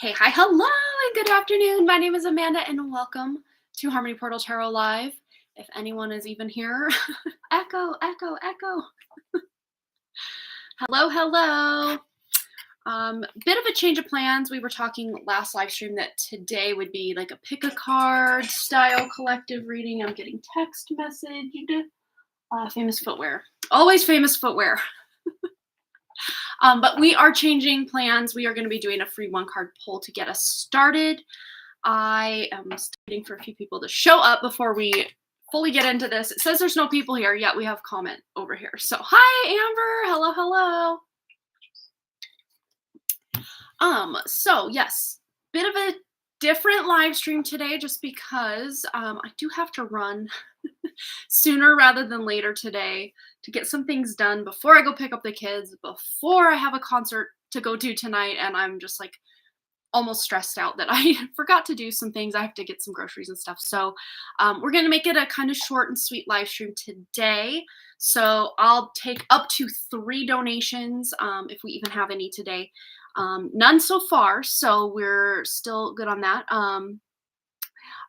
Hey, hi, hello, and good afternoon. My name is Amanda, and welcome to Harmony Portal Tarot Live. If anyone is even here, echo, echo, echo. Hello, hello. Bit of a change of plans. We were talking last live stream that today would be like a pick a card style collective reading. I'm getting text message. Famous footwear. Always famous footwear. But we are changing plans. We are going to be doing a free one card pull to get us started. I am waiting for a few people to show up before we fully get into this. It says there's no people here, yet we have comment over here. So hi, Amber. Hello, hello. So yes, bit of a different live stream today just because I do have to run sooner rather than later today to get some things done before I go pick up the kids, before I have a concert to go to tonight, and I'm just like almost stressed out that I forgot to do some things. I have to get some groceries and stuff. So we're going to make it a kind of short and sweet live stream today. So I'll take up to 3 donations if we even have any today. None so far, so we're still good on that.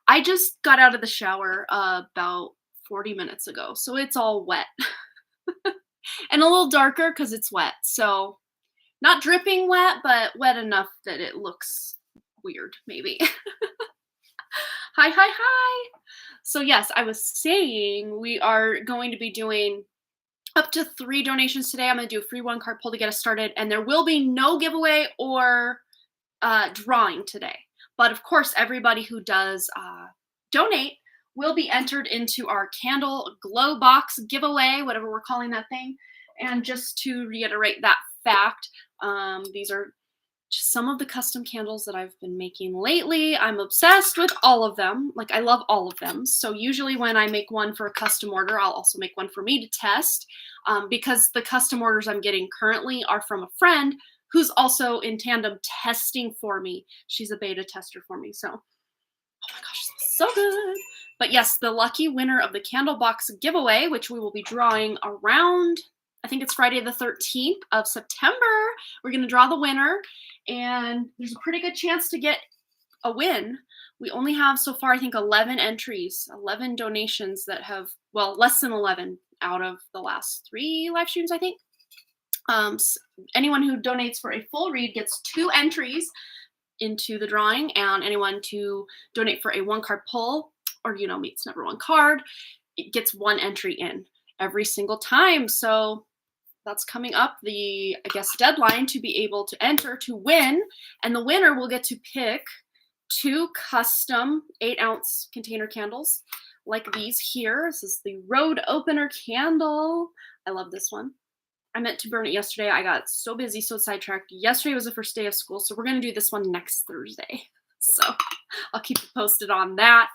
I just got out of the shower about 40 minutes ago, so it's all wet and a little darker because it's wet. So not dripping wet, but wet enough that it looks weird, maybe. Hi, hi, hi. So yes, I was saying we are going to be doing up to 3 donations today. I'm going to do a free one card pull to get us started, and there will be no giveaway or drawing today. But of course, everybody who does donate will be entered into our candle glow box giveaway, whatever we're calling that thing. And just to reiterate that fact, these are just some of the custom candles that I've been making lately. I'm obsessed with all of them. Like, I love all of them. So usually when I make one for a custom order, I'll also make one for me to test, because the custom orders I'm getting currently are from a friend who's also in tandem testing for me. She's a beta tester for me. So, oh my gosh, this is so good. But yes, the lucky winner of the candle box giveaway, which we will be drawing around, I think it's Friday the 13th of September. We're going to draw the winner, and there's a pretty good chance to get a win. We only have so far, I think, 11 entries, 11 donations that have, well, less than 11 out of the last 3 live streams, I think. Anyone who donates for a full read gets 2 entries into the drawing, and anyone to donate for a one card pull, or meets number 1 card, it gets 1 entry in every single time. So that's coming up, the deadline to be able to enter to win, and the winner will get to pick 2 custom 8-ounce container candles like these here. This is the road opener candle. I love this one. I meant to burn it yesterday. I got so busy, so sidetracked. Yesterday was the first day of school, so we're going to do this one next Thursday. So I'll keep you posted on that.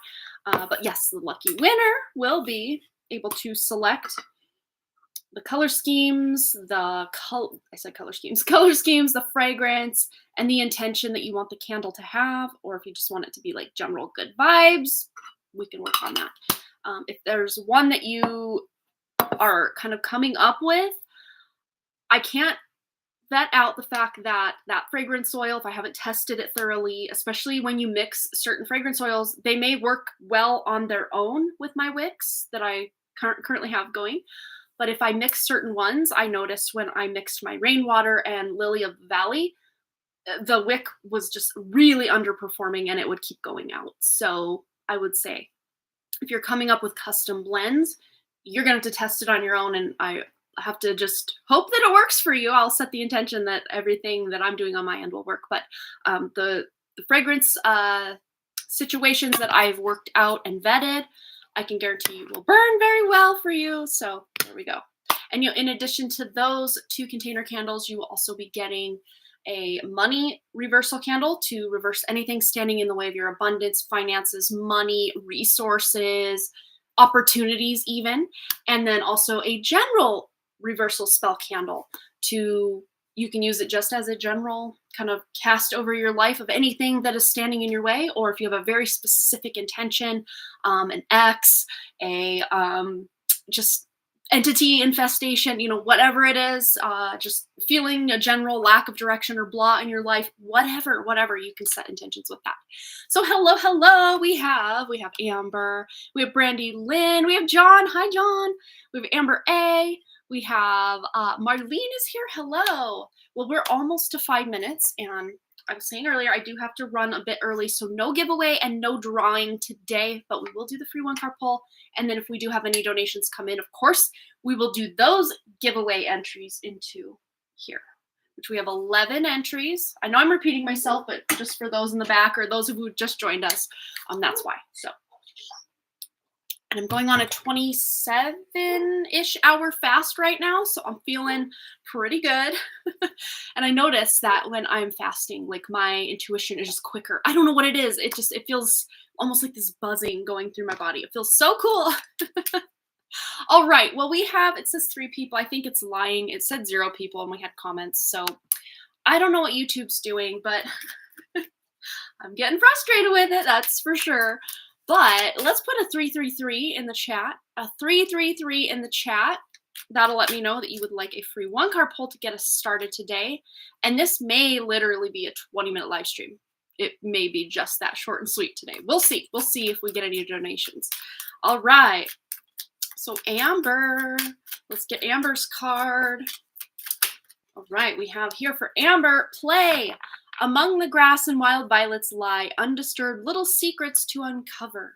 But yes, the lucky winner will be able to select the color schemes, color schemes, the fragrance, and the intention that you want the candle to have, or if you just want it to be like general good vibes, we can work on that. If there's one that you are kind of coming up with, I can't vet out the fact that that fragrance oil, if I haven't tested it thoroughly, especially when you mix certain fragrance oils, they may work well on their own with my wicks that I currently have going. But if I mix certain ones, I noticed when I mixed my Rainwater and Lily of the Valley, the wick was just really underperforming and it would keep going out. So I would say if you're coming up with custom blends, you're going to have to test it on your own, and I have to just hope that it works for you. I'll set the intention that everything that I'm doing on my end will work, but the fragrance situations that I've worked out and vetted, I can guarantee you will burn very well for you. So there we go. And in addition to those 2 container candles, you will also be getting a money reversal candle to reverse anything standing in the way of your abundance, finances, money, resources, opportunities even. And then also a general reversal spell candle you can use it just as a general kind of cast over your life of anything that is standing in your way, or if you have a very specific intention, an ex, just entity infestation, whatever it is, just feeling a general lack of direction or blah in your life, whatever, you can set intentions with that. So hello, we have Amber, we have Brandy Lynn, we have John. Hi, John. We have Amber A. We have Marlene is here. Hello. Well, we're almost to 5 minutes, and I was saying earlier, I do have to run a bit early, so no giveaway and no drawing today, but we will do the free one card poll. And then if we do have any donations come in, of course, we will do those giveaway entries into here, which we have 11 entries. I know I'm repeating myself, but just for those in the back or those who just joined us, that's why. So, and I'm going on a 27-ish hour fast right now, so I'm feeling pretty good. And I notice that when I'm fasting, like my intuition is just quicker. I don't know what it is. It feels almost like this buzzing going through my body. It feels so cool. All right. Well, it says 3 people. I think it's lying. It said 0 people and we had comments. So I don't know what YouTube's doing, but I'm getting frustrated with it. That's for sure. But let's put a 333 in the chat. A 333 in the chat. That'll let me know that you would like a free one card poll to get us started today. And this may literally be a 20-minute live stream. It may be just that short and sweet today. We'll see. We'll see if we get any donations. All right. So Amber, let's get Amber's card. All right. We have here for Amber, play. Among the grass and wild violets lie undisturbed little secrets to uncover.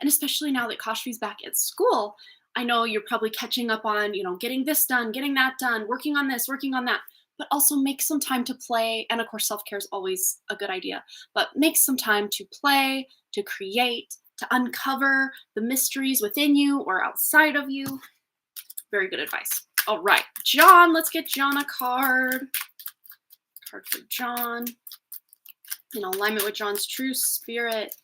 And especially now that Kashvi's back at school, I know you're probably catching up on, getting this done, getting that done, working on this, working on that, but also make some time to play. And of course, self-care is always a good idea, but make some time to play, to create, to uncover the mysteries within you or outside of you. Very good advice. All right, John, let's get John a card. Card for John. In alignment with John's true spirit.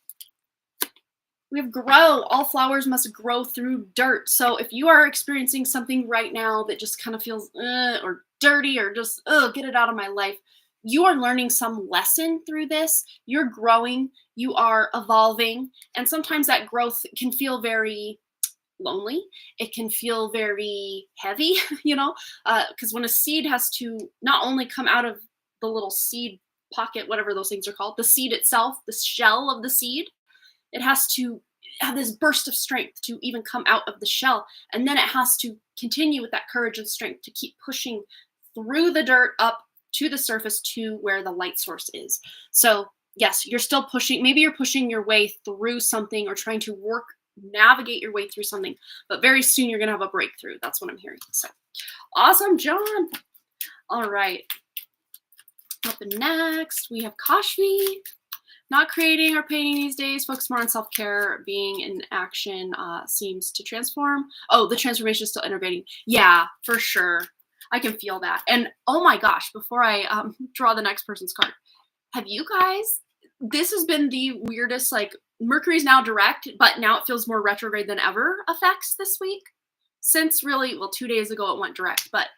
We have grow. All flowers must grow through dirt. So if you are experiencing something right now that just kind of feels or dirty or just get it out of my life, you are learning some lesson through this. You're growing. You are evolving. And sometimes that growth can feel very lonely. It can feel very heavy, because when a seed has to not only come out of the little seed pocket, whatever those things are called, the seed itself, the shell of the seed, it has to have this burst of strength to even come out of the shell. And then it has to continue with that courage and strength to keep pushing through the dirt up to the surface to where the light source is. So yes, you're still pushing. Maybe you're pushing your way through something or trying to navigate your way through something, but very soon you're going to have a breakthrough. That's what I'm hearing. So awesome, John. All right. Up next, we have Kashvi. Not creating or painting these days. Focus more on self-care. Being in action seems to transform. Oh, the transformation is still integrating. Yeah, for sure. I can feel that. And oh my gosh, before I draw the next person's card, have you guys, this has been the weirdest, Mercury's now direct, but now it feels more retrograde than ever effects this week. Since really, 2 days ago it went direct, but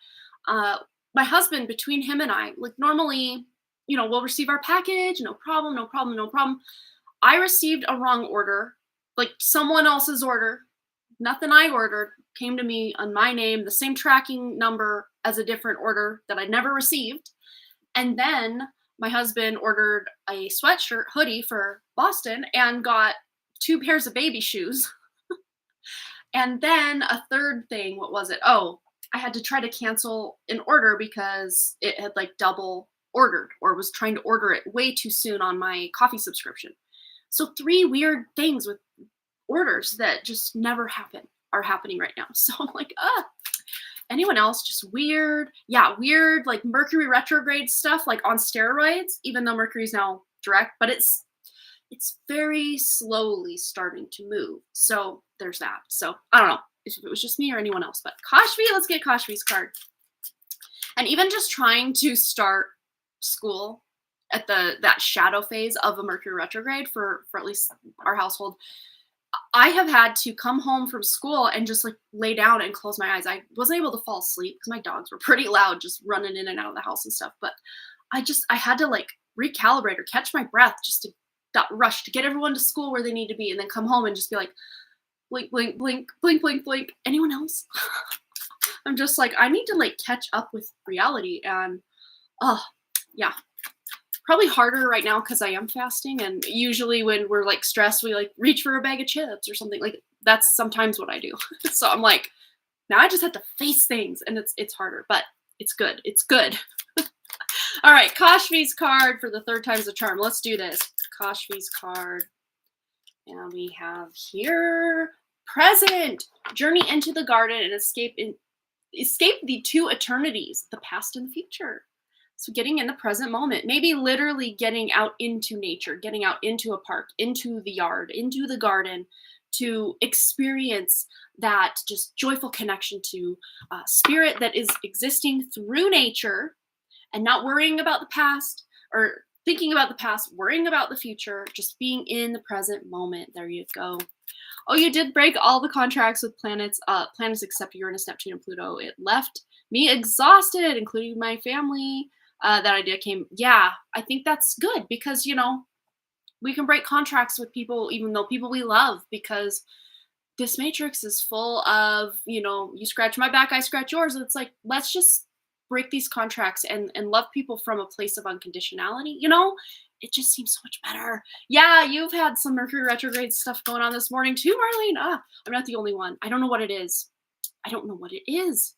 my husband, between him and I, normally, we'll receive our package, no problem. I received a wrong order, someone else's order, nothing I ordered, came to me on my name, the same tracking number as a different order that I'd never received. And then my husband ordered a sweatshirt hoodie for Boston and got 2 pairs of baby shoes. And then a third thing, what was it? Oh, I had to try to cancel an order because it had double ordered or was trying to order it way too soon on my coffee subscription. So 3 weird things with orders that just never happen are happening right now. So I'm like, anyone else just weird? Yeah, weird, Mercury retrograde stuff, on steroids, even though Mercury's now direct, but it's very slowly starting to move. So there's that. So I don't know if it was just me or anyone else, but Kashvi, let's get Kashvi's card. And even just trying to start school at that shadow phase of a Mercury retrograde for at least our household, I have had to come home from school and just lay down and close my eyes. I wasn't able to fall asleep because my dogs were pretty loud, just running in and out of the house and stuff. But I had to recalibrate or catch my breath just to not rush to get everyone to school where they need to be and then come home and just be like, Blink, blink, blink, blink, blink, blink. Anyone else? I'm just like, I need to like catch up with reality. And oh, yeah. Probably harder right now because I am fasting. And usually when we're like stressed, we like reach for a bag of chips or something. Like that's sometimes what I do. So I'm like, now I just have to face things, and it's harder, but it's good. It's good. All right, Kashvi's card for the 3rd time's the charm. Let's do this. Kashvi's card. And we have here present. Journey into the garden and escape the 2 eternities, the past and the future. So getting in the present moment, maybe literally getting out into nature, getting out into a park, into the yard, into the garden, to experience that just joyful connection to spirit that is existing through nature, and not worrying about the past or thinking about the past, worrying about the future, just being in the present moment. There you go. Oh, you did break all the contracts with planets except Uranus, Neptune, and Pluto. It left me exhausted, including my family. That idea came. Yeah, I think that's good because, you know, we can break contracts with people, even though people we love, because this matrix is full of, you know, you scratch my back, I scratch yours. It's like, let's just break these contracts and love people from a place of unconditionality. You know, it just seems so much better. Yeah, you've had some Mercury retrograde stuff going on this morning too, Marlene. I'm not the only one. I don't know what it is. I don't know what it is.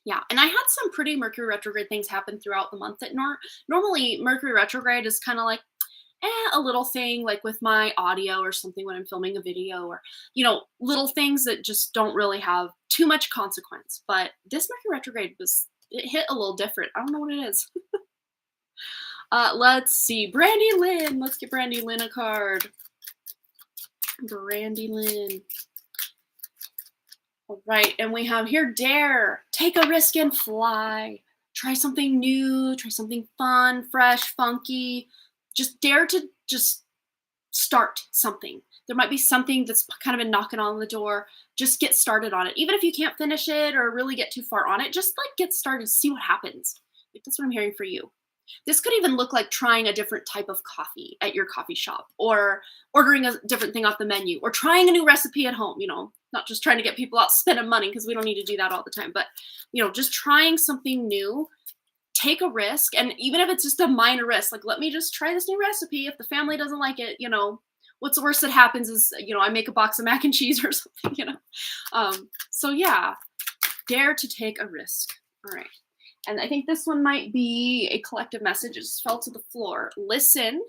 Yeah, and I had some pretty Mercury retrograde things happen throughout the month that normally Mercury retrograde is kind of like, a little thing like with my audio or something when I'm filming a video, or, you know, little things that just don't really have too much consequence. But this Mercury retrograde it hit a little different. I don't know what it is. Let's see. Brandy Lynn. Let's get Brandy Lynn a card. Brandy Lynn. All right, and we have here dare. Take a risk and fly. Try something new. Try something fun, fresh, funky. Just dare to just start something. There might be something that's kind of been knocking on the door. Just get started on it. Even if you can't finish it or really get too far on it, just like get started, see what happens. Like, that's what I'm hearing for you. This could even look like trying a different type of coffee at your coffee shop, or ordering a different thing off the menu, or trying a new recipe at home, you know, not just trying to get people out spending money, because we don't need to do that all the time, but, you know, just trying something new. Take a risk, and even if it's just a minor risk, like, let me just try this new recipe. If the family doesn't like it, you know, what's the worst that happens is, you know, I make a box of mac and cheese or something, you know. So yeah, dare to take a risk. All right. And I think this one might be a collective message. It just fell to the floor. Listen,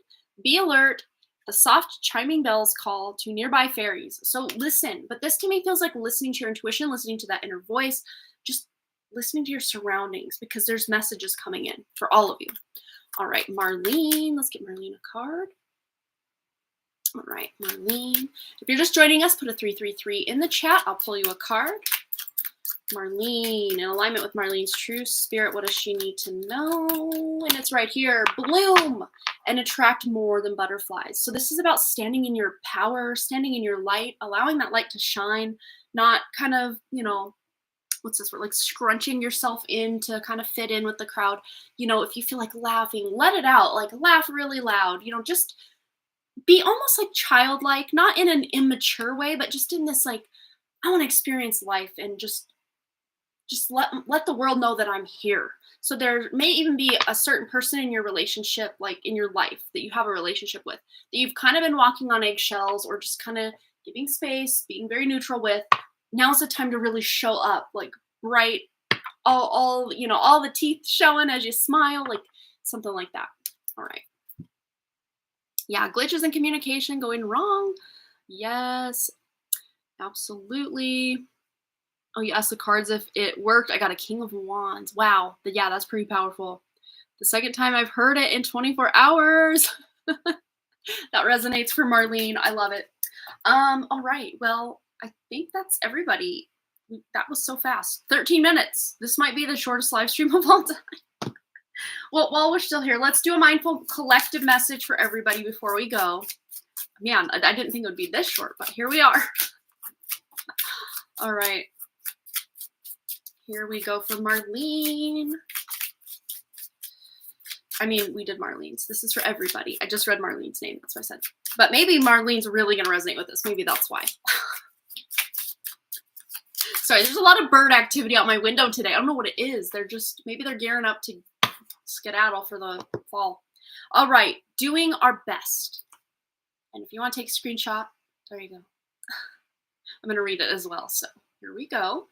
be alert. The soft chiming bells call to nearby fairies. So listen, but this to me feels like listening to your intuition, listening to that inner voice, just listening to your surroundings, because there's messages coming in for all of you. All right, Marlene. Let's get Marlene a card. All right, Marlene. If you're just joining us, put a 333 in the chat. I'll pull you a card. Marlene, in alignment with Marlene's true spirit, what does she need to know? And it's right here. Bloom and attract more than butterflies. So this is about standing in your power, standing in your light, allowing that light to shine, not kind of, you know, what's this word, like scrunching yourself in to kind of fit in with the crowd. You know, if you feel like laughing, let it out, like laugh really loud, you know, just be almost like childlike, not in an immature way, but just in this, like, I want to experience life and just let the world know that I'm here. So there may even be a certain person in your relationship, like in your life, that you have a relationship with, that you've kind of been walking on eggshells or just kind of giving space, being very neutral with. Now's the time to really show up, like bright, all you know, all the teeth showing as you smile, like something like that. All right. Yeah, glitches in communication going wrong. Yes, absolutely. Oh, you asked the cards if it worked. I got a King of Wands. Wow. Yeah, that's pretty powerful. The second time I've heard it in 24 hours. That resonates for Marlene. I love it. All right. Well, I think that's everybody. That was so fast. 13 minutes. This might be the shortest live stream of all time. Well, while we're still here, let's do a mindful collective message for everybody before we go. Man, I didn't think it would be this short, but here we are. All right. Here we go for Marlene. I mean, we did Marlene's. This is for everybody. I just read Marlene's name. That's what I said. But maybe Marlene's really going to resonate with this. Maybe that's why. Sorry, there's a lot of bird activity out my window today. I don't know what it is. Maybe they're gearing up to skedaddle for the fall. All right, doing our best. And if you want to take a screenshot, there you go. I'm going to read it as well. So here we go.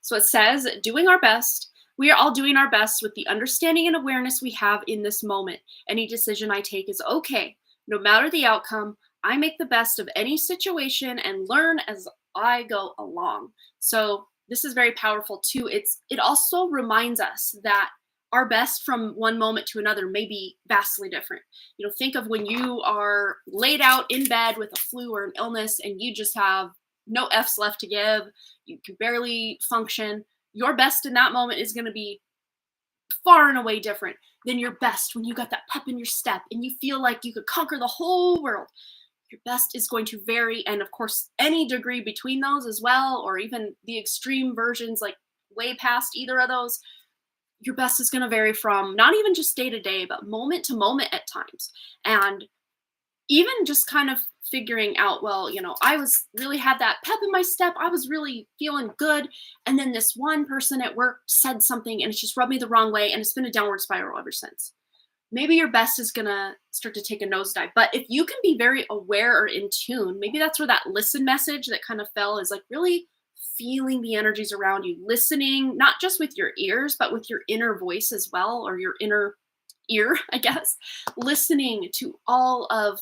So it says, doing our best. We are all doing our best with the understanding and awareness we have in this moment. Any decision I take is okay. No matter the outcome, I make the best of any situation and learn as I go along. So this is very powerful too. It also reminds us that our best from one moment to another may be vastly different. You know, think of when you are laid out in bed with a flu or an illness and you just have no F's left to give. You can barely function. Your best in that moment is going to be far and away different than your best when you got that pep in your step and you feel like you could conquer the whole world. Your best is going to vary, and of course, any degree between those as well, or even the extreme versions, like way past either of those. Your best is going to vary from not even just day to day, but moment to moment at times. And even just kind of figuring out, well, you know, I was really had that pep in my step. I was really feeling good. And then this one person at work said something and it's just rubbed me the wrong way. And it's been a downward spiral ever since. Maybe your best is going to start to take a nosedive. But if you can be very aware or in tune, maybe that's where that listen message that kind of fell is like really feeling the energies around you, listening, not just with your ears, but with your inner voice as well, or your inner ear, I guess, listening to all of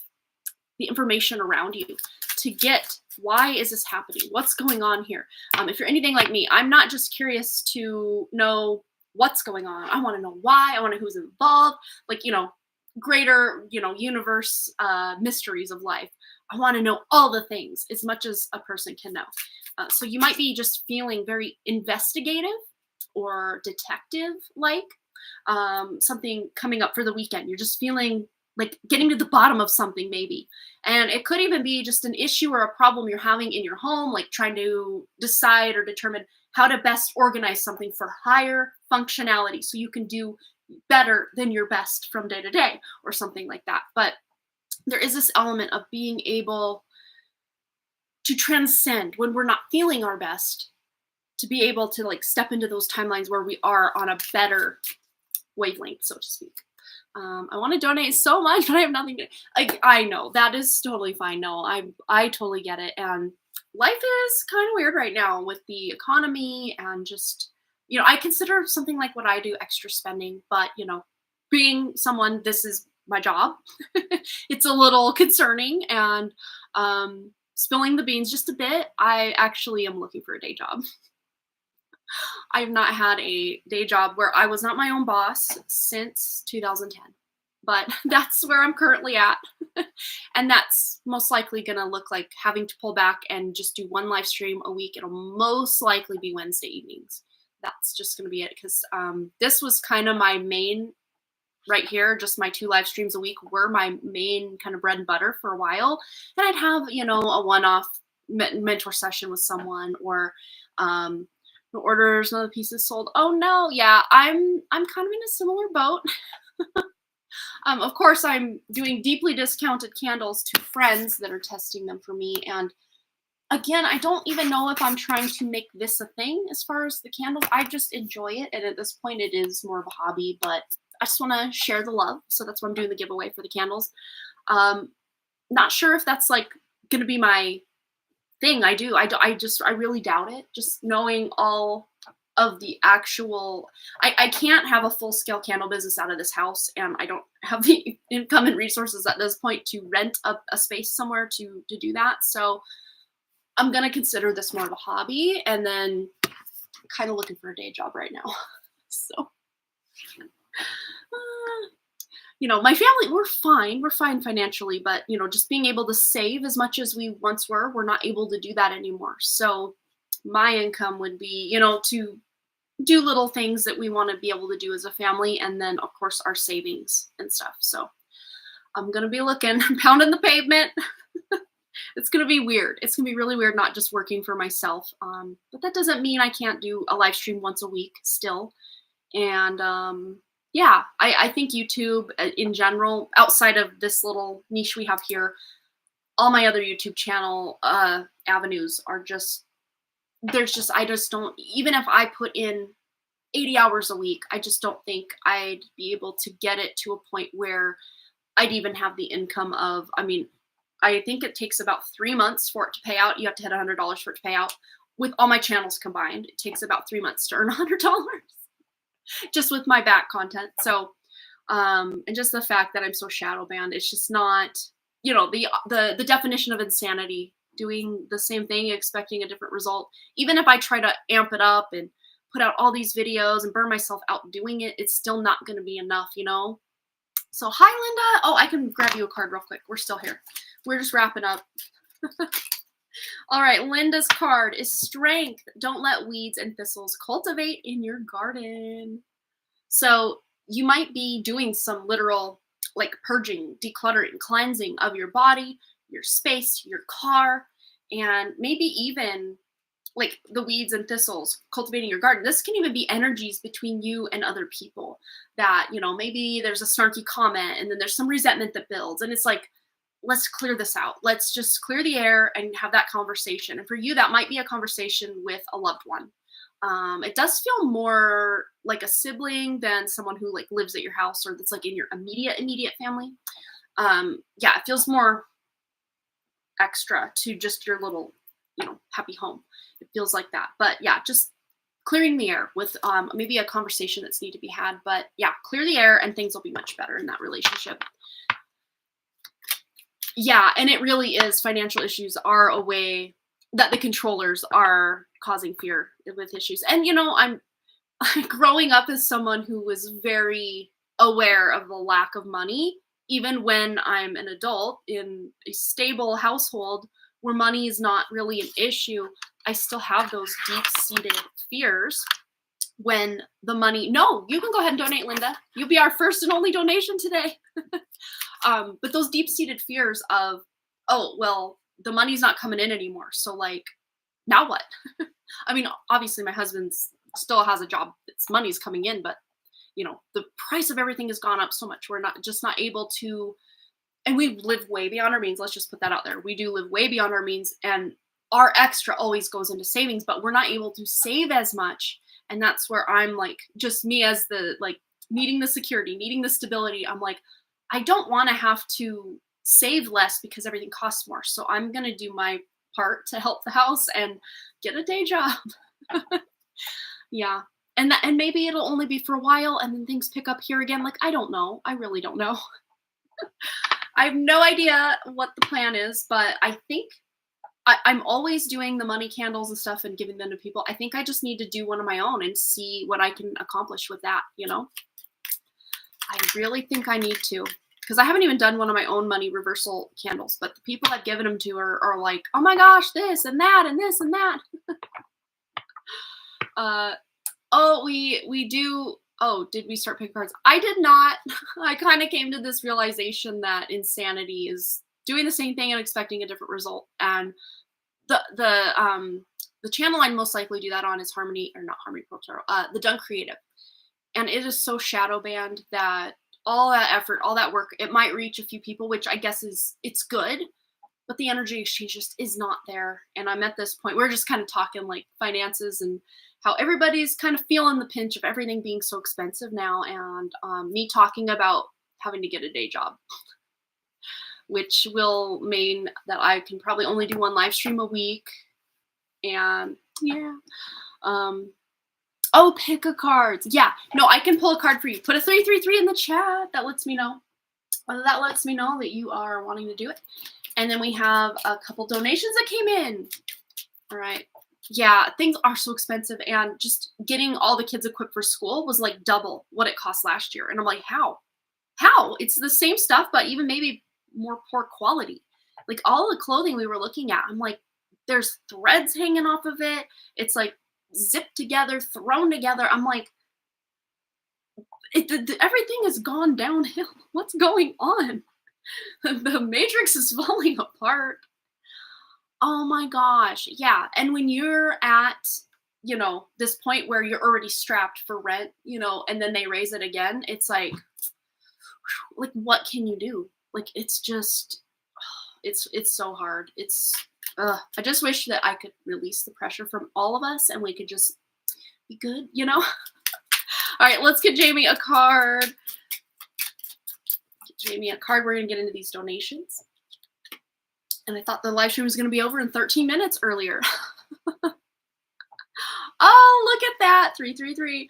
the information around you to get why is this happening? What's going on here? If you're anything like me, I'm not just curious to know what's going on. I want to know why. I want to know who's involved. Like, you know, greater, you know, universe mysteries of life. I want to know all the things as much as a person can know. So you might be just feeling very investigative or detective-like. Something coming up for the weekend. You're just feeling like getting to the bottom of something maybe. And it could even be just an issue or a problem you're having in your home, like trying to decide or determine how to best organize something for higher functionality so you can do better than your best from day to day or something like that. But there is this element of being able to transcend when we're not feeling our best, to be able to like step into those timelines where we are on a better wavelength, so to speak. I want to donate so much, but I have nothing to. I know that is totally fine. No, I totally get it. And life is kind of weird right now with the economy and just, you know, I consider something like what I do extra spending, but you know, being someone, this is my job. It's a little concerning and spilling the beans just a bit. I actually am looking for a day job. I have not had a day job where I was not my own boss since 2010, but that's where I'm currently at. And that's most likely going to look like having to pull back and just do one live stream a week. It'll most likely be Wednesday evenings. That's just going to be it because this was kind of my main right here. Just my 2 live streams a week were my main kind of bread and butter for a while. And I'd have, you know, a one-off mentor session with someone or no orders, none of the pieces sold. Oh no, yeah, I'm kind of in a similar boat. Of course, I'm doing deeply discounted candles to friends that are testing them for me. And again, I don't even know if I'm trying to make this a thing as far as the candles. I just enjoy it. And at this point, it is more of a hobby, but I just want to share the love. So that's why I'm doing the giveaway for the candles. Not sure if that's like going to be my thing. I really doubt it. Just knowing all of the actual, I can't have a full-scale candle business out of this house, and I don't have the income and resources at this point to rent a space somewhere to do that. So I'm going to consider this more of a hobby, and then kind of looking for a day job right now. So, you know, my family, we're fine financially, but, you know, just being able to save as much as we once were, we're not able to do that anymore. So my income would be, you know, to do little things that we want to be able to do as a family. And then of course our savings and stuff. So I'm going to be looking, pounding the pavement. It's going to be weird. It's going to be really weird, not just working for myself. But that doesn't mean I can't do a live stream once a week still. And, yeah, I think YouTube in general, outside of this little niche we have here, all my other YouTube channel avenues are just I just don't, even if I put in 80 hours a week, I just don't think I'd be able to get it to a point where I'd even have the income of, I mean, I think it takes about 3 months for it to pay out. You have to hit $100 for it to pay out. With all my channels combined, it takes about 3 months to earn $100 just with my back content. So, and just the fact that I'm so shadow banned, it's just not, the definition of insanity, doing the same thing, expecting a different result. Even if I try to amp it up and put out all these videos and burn myself out doing it, it's still not going to be enough, So hi, Linda. Oh, I can grab you a card real quick. We're still here. We're just wrapping up. All right, Linda's card is strength. Don't let weeds and thistles cultivate in your garden. So you might be doing some literal like purging, decluttering, cleansing of your body, your space, your car, and maybe even like the weeds and thistles cultivating your garden. This can even be energies between you and other people that, maybe there's a snarky comment and then there's some resentment that builds. And it's like, let's clear this out. Let's just clear the air and have that conversation. And for you, that might be a conversation with a loved one. It does feel more like a sibling than someone who like lives at your house or that's like in your immediate family. Yeah, it feels more extra to just your little, happy home. It feels like that. But yeah, just clearing the air with maybe a conversation that's need to be had. But yeah, clear the air and things will be much better in that relationship. Yeah, and it really is, financial issues are a way that the controllers are causing fear with issues. And I'm growing up as someone who was very aware of the lack of money, even when I'm an adult in a stable household where money is not really an issue. I still have those deep-seated fears when the money, no, you can go ahead and donate, Linda. You'll be our first and only donation today. But those deep-seated fears of, oh, well, the money's not coming in anymore. So like, now what? I mean, obviously my husband still has a job. It's money's coming in, but the price of everything has gone up so much. We're not able to, and we live way beyond our means. Let's just put that out there. We do live way beyond our means, and our extra always goes into savings, but we're not able to save as much. And that's where I'm like, just me as the, like, needing the security, needing the stability. I'm like, I don't want to have to save less because everything costs more. So I'm going to do my part to help the house and get a day job. Yeah. And maybe it'll only be for a while and then things pick up here again. Like, I don't know. I really don't know. I have no idea what the plan is, but I think I'm always doing the money candles and stuff and giving them to people. I think I just need to do one of my own and see what I can accomplish with that, I really think I need to, because I haven't even done one of my own money reversal candles, but the people I've given them to are like, oh my gosh, this and that and this and that. Oh, we do. Oh, did we start picking cards? I did not. I kind of came to this realization that insanity is doing the same thing and expecting a different result. And the channel I'd most likely do that on is Harmony, or not Harmony Pro Tarot, the Done Creative. And it is so shadow banned that all that effort, all that work, it might reach a few people, which I guess it's good, but the energy exchange just is not there. And I'm at this point, we're just kind of talking like finances and how everybody's kind of feeling the pinch of everything being so expensive now. And me talking about having to get a day job, which will mean that I can probably only do one live stream a week. And yeah. Oh, pick a card. Yeah. No, I can pull a card for you. Put a 333 in the chat. That lets me know. That lets me know that you are wanting to do it. And then we have a couple donations that came in. All right. Yeah, things are so expensive. And just getting all the kids equipped for school was like double what it cost last year. And I'm like, how? How? It's the same stuff, but even maybe more poor quality. Like all the clothing we were looking at, I'm like, there's threads hanging off of it. It's like zipped together, thrown together. I'm like, everything has gone downhill. What's going on? The matrix is falling apart. Oh my gosh. Yeah. And when you're at, this point where you're already strapped for rent, and then they raise it again, it's like, what can you do? Like, it's just, it's so hard. I just wish that I could release the pressure from all of us and we could just be good, you know? All right, let's get Jamie a card. Get Jamie a card. We're going to get into these donations. And I thought the live stream was going to be over in 13 minutes earlier. Oh, look at that. 333.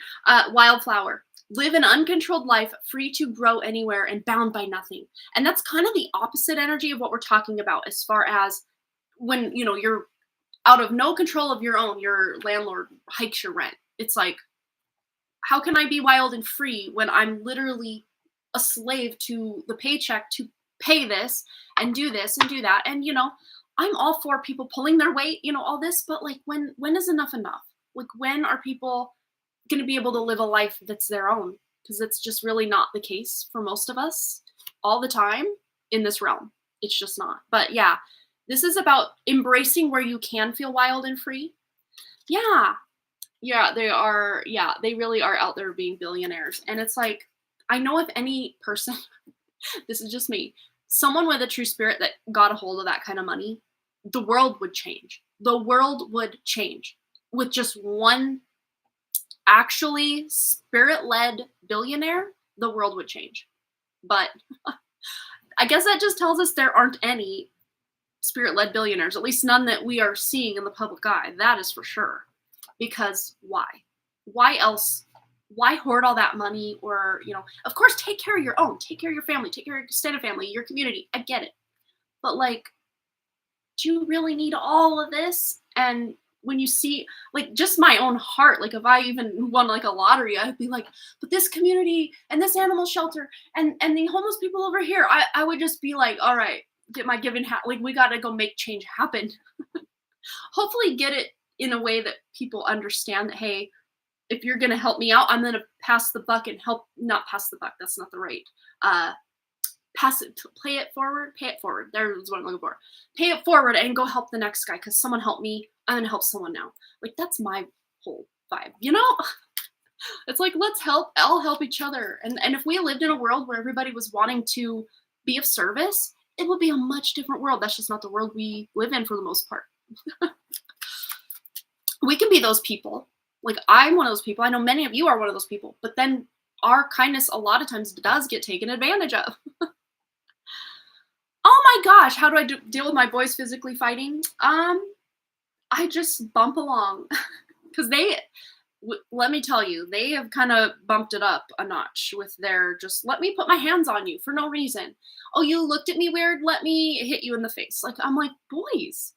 Wildflower. Live an uncontrolled life, free to grow anywhere and bound by nothing. And that's kind of the opposite energy of what we're talking about as far as when, you know, you're out of no control of your own, your landlord hikes your rent. It's like, how can I be wild and free when I'm literally a slave to the paycheck to pay this and do that? And, you know, I'm all for people pulling their weight, you know, all this, but like when is enough enough? Like when are people going to be able to live a life that's their own? Because it's just really not the case for most of us all the time in this realm. It's just not. But yeah, this is about embracing where you can feel wild and free. Yeah, they are. Yeah, they really are out there being billionaires. And it's like, I know if any person, this is just me, someone with a true spirit that got a hold of that kind of money, the world would change. The world would change with just one actually spirit-led billionaire. The world would change. But I guess that just tells us there aren't any spirit-led billionaires, at least none that we are seeing in the public eye. That is for sure. Because why? Why else? Why hoard all that money? Or, you know, of course, take care of your own. Take care of your family. Take care of your extended family, your community. I get it. But, like, do you really need all of this? And when you see, like, just my own heart, like, if I even won, like, a lottery, I'd be like, but this community and this animal shelter and the homeless people over here, I would just be like, all right, get my giving hat. Like, we got to go make change happen. Hopefully get it in a way that people understand that, hey, if you're going to help me out, I'm going to pass the buck and help, not pass the buck. That's not the right. Pass it, pay it forward. There's what I'm looking for. Pay it forward and go help the next guy because someone helped me. I'm going to help someone now. Like, that's my whole vibe, you know? It's like, let's all help each other. And if we lived in a world where everybody was wanting to be of service, it would be a much different world. That's just not the world we live in for the most part. We can be those people. Like, I'm one of those people. I know many of you are one of those people. But then our kindness a lot of times does get taken advantage of. Oh my gosh, how do I deal with my boys physically fighting? I just bump along. Because let me tell you, they have kind of bumped it up a notch with their just let me put my hands on you for no reason. Oh, you looked at me weird? Let me hit you in the face. Like, I'm like, boys,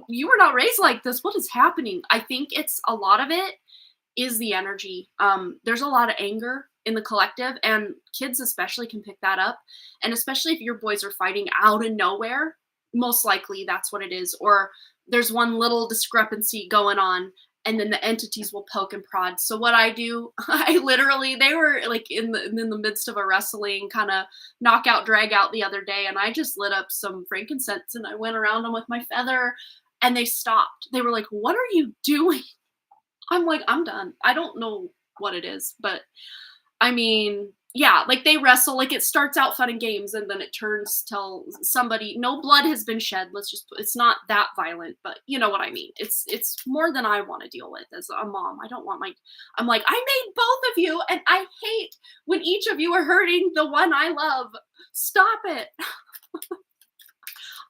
you were not raised like this. What is happening? I think it's a lot of it is the energy. There's a lot of anger in the collective, and kids especially can pick that up. And especially if your boys are fighting out of nowhere, most likely that's what it is. Or there's one little discrepancy going on, and then the entities will poke and prod. So what I do, they were like in the midst of a wrestling kind of knockout drag out the other day, and I just lit up some frankincense and I went around them with my feather, and they stopped. They were like, "What are you doing?" I'm like, "I'm done." I don't know what it is, but I mean, yeah, like they wrestle, like it starts out fun and games and then it turns till somebody, no blood has been shed. It's not that violent, but you know what I mean? It's more than I want to deal with as a mom. I'm like, I made both of you and I hate when each of you are hurting the one I love. Stop it.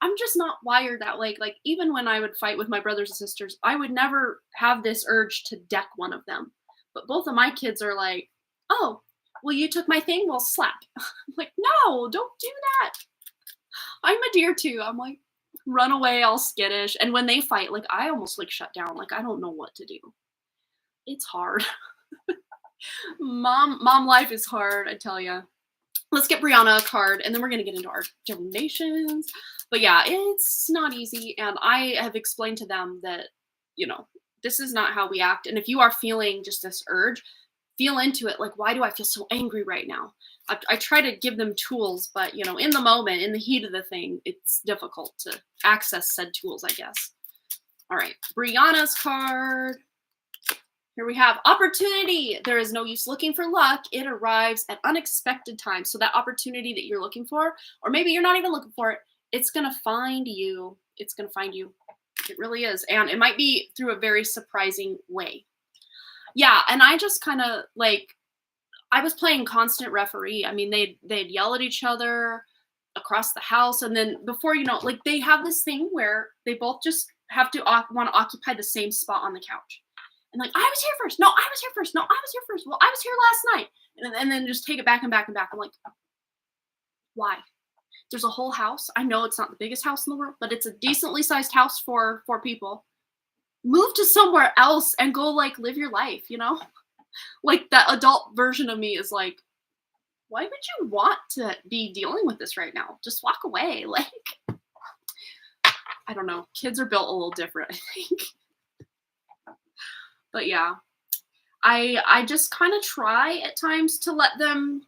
I'm just not wired that way. Like even when I would fight with my brothers and sisters, I would never have this urge to deck one of them. But both of my kids are like, oh, well, you took my thing? Well, slap. I'm like, no, don't do that. I'm a deer too. I'm like, run away, all skittish. And when they fight, like I almost like shut down. Like I don't know what to do. It's hard. Mom life is hard, I tell you. Let's get Brianna a card, and then we're going to get into our donations. But yeah, it's not easy. And I have explained to them that, you know, this is not how we act. And if you are feeling just this urge, feel into it. Like, why do I feel so angry right now? I try to give them tools, but, you know, in the moment, in the heat of the thing, it's difficult to access said tools, I guess. All right, Brianna's card. Here we have opportunity. There is no use looking for luck. It arrives at unexpected times. So that opportunity that you're looking for, or maybe you're not even looking for it, it's going to find you. It's going to find you. It really is. And it might be through a very surprising way. Yeah, and I just kind of like I was playing constant referee. I mean, they'd yell at each other across the house, and then before you know, like they have this thing where they both just have to want to occupy the same spot on the couch, and like I was here first. No, I was here first. No, I was here first. Well, I was here last night, and then just take it back and back and back. I'm like, why? There's a whole house. I know it's not the biggest house in the world, but it's a decently sized house for 4 people. Move to somewhere else and go like live your life, you know? Like that adult version of me is like, why would you want to be dealing with this right now? Just walk away. Like, I don't know. Kids are built a little different, I think. But yeah, I just kind of try at times to let them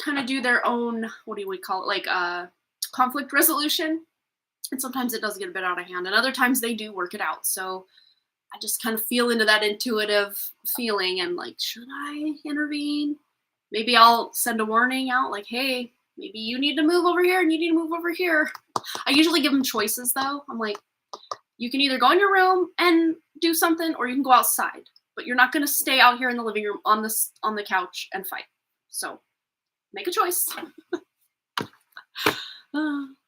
kind of do their own, what do we call it? Like conflict resolution. And sometimes it does get a bit out of hand, and other times they do work it out. So I just kind of feel into that intuitive feeling and like, should I intervene? Maybe I'll send a warning out like, hey, maybe you need to move over here and you need to move over here. I usually give them choices though. I'm like, you can either go in your room and do something or you can go outside, but you're not going to stay out here in the living room on the couch and fight. So make a choice.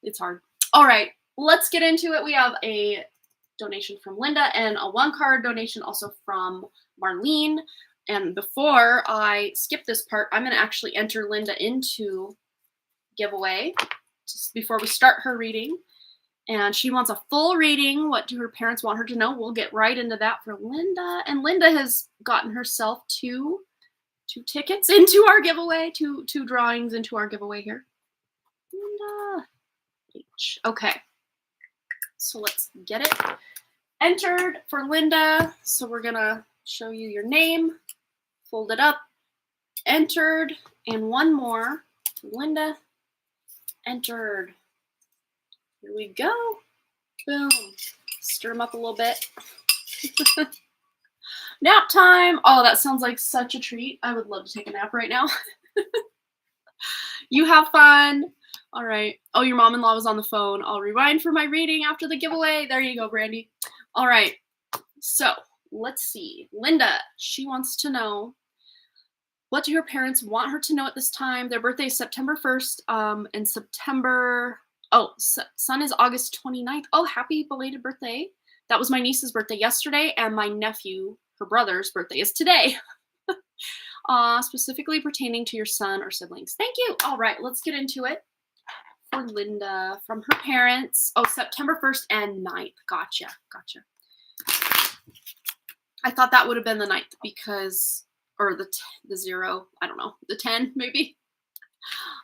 It's hard. All right, let's get into it. We have a donation from Linda and a 1-card donation also from Marlene. And before I skip this part, I'm going to actually enter Linda into giveaway just before we start her reading. And she wants a full reading. What do her parents want her to know? We'll get right into that for Linda. And Linda has gotten herself two tickets into our giveaway, two drawings into our giveaway here. Linda H. Okay. So let's get it entered for Linda. So we're going to show you your name, fold it up, entered, and one more for Linda, entered. Here we go. Boom. Stir them up a little bit. Nap time. Oh, that sounds like such a treat. I would love to take a nap right now. You have fun. All right. Oh, your mom-in-law was on the phone. I'll rewind for my reading after the giveaway. There you go, Brandy. All right. So let's see. Linda, she wants to know, what do her parents want her to know at this time? Their birthday is September 1st, and son is August 29th. Oh, happy belated birthday. That was my niece's birthday yesterday, and my nephew, her brother's birthday is today. Specifically pertaining to your son or siblings. Thank you. All right, let's get into it. For Linda, from her parents. Oh, September 1st and 9th. Gotcha. I thought that would have been the 9th because, or the 0, I don't know, the 10 maybe.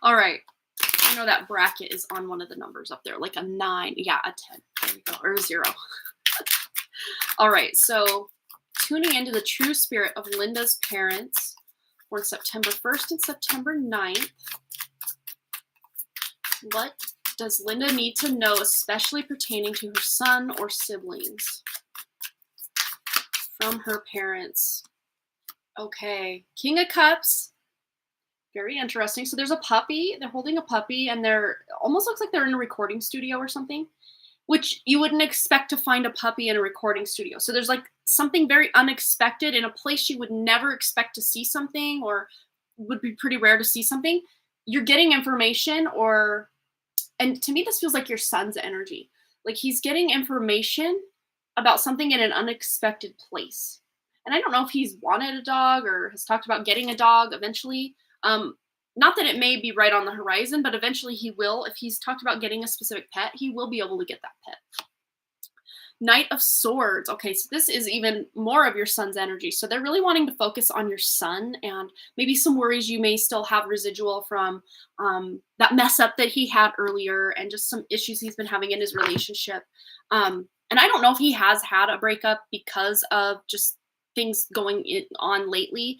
All right. I know that bracket is on one of the numbers up there, like a 9. Yeah, a 10. There we go. Or a 0. All right. So tuning into the true spirit of Linda's parents for September 1st and September 9th. What does Linda need to know, especially pertaining to her son or siblings from her parents? Okay. King of Cups. Very interesting. So there's a puppy. They're holding a puppy, and they're almost looks like they're in a recording studio or something, which you wouldn't expect to find a puppy in a recording studio. So there's like something very unexpected in a place you would never expect to see something, or would be pretty rare to see something. You're getting information, and to me, this feels like your son's energy. Like he's getting information about something in an unexpected place. And I don't know if he's wanted a dog or has talked about getting a dog eventually. Not that it may be right on the horizon, but eventually he will. If he's talked about getting a specific pet, he will be able to get that pet. Knight of Swords. Okay, so this is even more of your son's energy. So they're really wanting to focus on your son and maybe some worries you may still have residual from that mess up that he had earlier and just some issues he's been having in his relationship. And I don't know if he has had a breakup because of just things going on lately.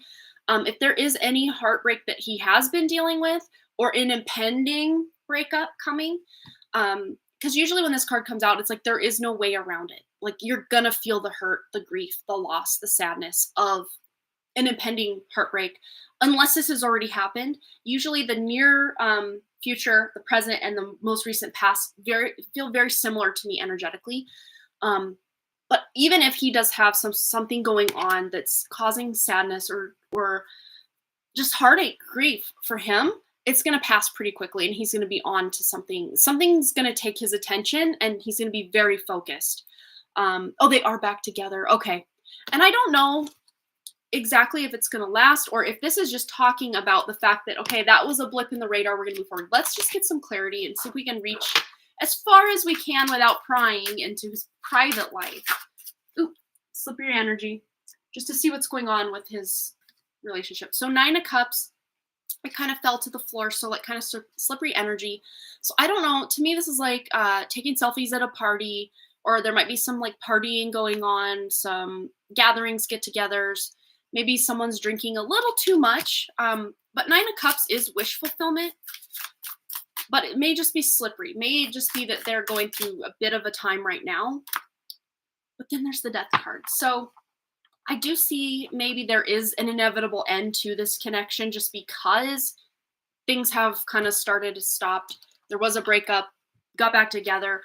If there is any heartbreak that he has been dealing with or an impending breakup coming, because usually when this card comes out, it's like there is no way around it. Like you're gonna feel the hurt, the grief, the loss, the sadness of an impending heartbreak, unless this has already happened. Usually the near future, the present, and the most recent past feel very similar to me energetically. But even if he does have something going on that's causing sadness or just heartache, grief for him, it's going to pass pretty quickly, and he's going to be on to something. Something's going to take his attention, and he's going to be very focused. Oh, they are back together. Okay. And I don't know exactly if it's going to last, or if this is just talking about the fact that, okay, that was a blip in the radar. We're going to move forward. Let's just get some clarity and see if we can reach as far as we can without prying into his private life. Ooh, slippery energy. Just to see what's going on with his relationship. So 9 of Cups, it kind of fell to the floor. So like kind of slippery energy. So I don't know. To me, this is like taking selfies at a party, or there might be some like partying going on, some gatherings, get-togethers. Maybe someone's drinking a little too much. But 9 of Cups is wish fulfillment. But it may just be slippery. It may just be that they're going through a bit of a time right now. But then there's the Death card. So I do see maybe there is an inevitable end to this connection, just because things have kind of started to stop. There was a breakup, got back together,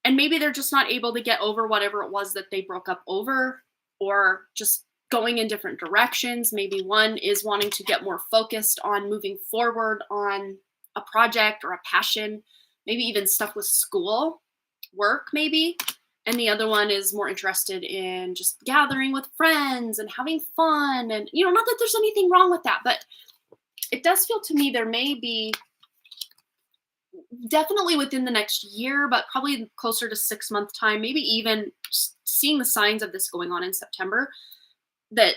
and maybe they're just not able to get over whatever it was that they broke up over, or just going in different directions. Maybe one is wanting to get more focused on moving forward on a project or a passion, maybe even stuff with school, work maybe. And the other one is more interested in just gathering with friends and having fun. And, not that there's anything wrong with that, but it does feel to me there may be, definitely within the next year, but probably closer to 6-month time, maybe even seeing the signs of this going on in September, that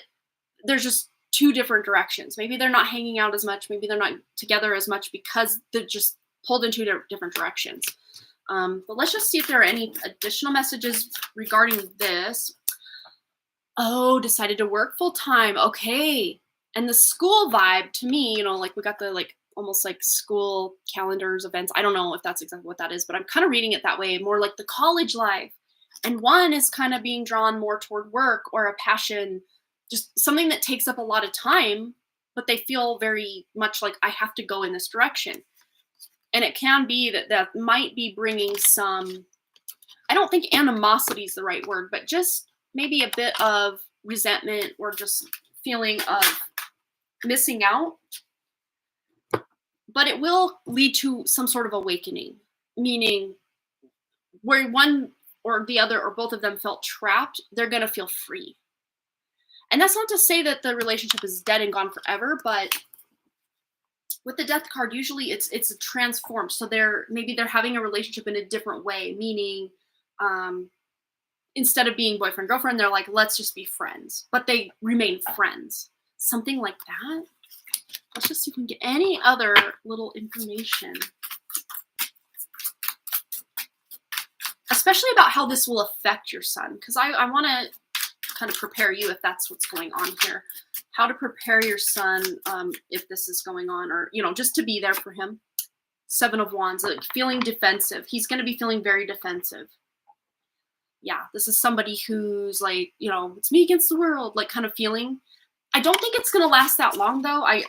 there's just 2 different directions. Maybe they're not hanging out as much. Maybe they're not together as much because they're just pulled in 2 different directions. But let's just see if there are any additional messages regarding this. Oh, decided to work full time. Okay. And the school vibe to me, like we got the almost like school calendars, events. I don't know if that's exactly what that is, but I'm kind of reading it that way, more like the college life. And one is kind of being drawn more toward work or a passion, just something that takes up a lot of time, but they feel very much like I have to go in this direction. And it can be that might be bringing some, I don't think animosity is the right word, but just maybe a bit of resentment or just feeling of missing out. But it will lead to some sort of awakening, meaning where one or the other or both of them felt trapped, they're going to feel free. And that's not to say that the relationship is dead and gone forever, but with the Death card, usually it's transformed. So they're having a relationship in a different way, meaning instead of being boyfriend, girlfriend, they're like, let's just be friends. But they remain friends. Something like that. Let's just see if we can get any other little information. Especially about how this will affect your son. Because I want to kind of prepare you if that's what's going on here. How to prepare your son if this is going on, or, just to be there for him. 7 of Wands, like feeling defensive. He's going to be feeling very defensive. Yeah, this is somebody who's like, it's me against the world, like kind of feeling. I don't think it's going to last that long, though. I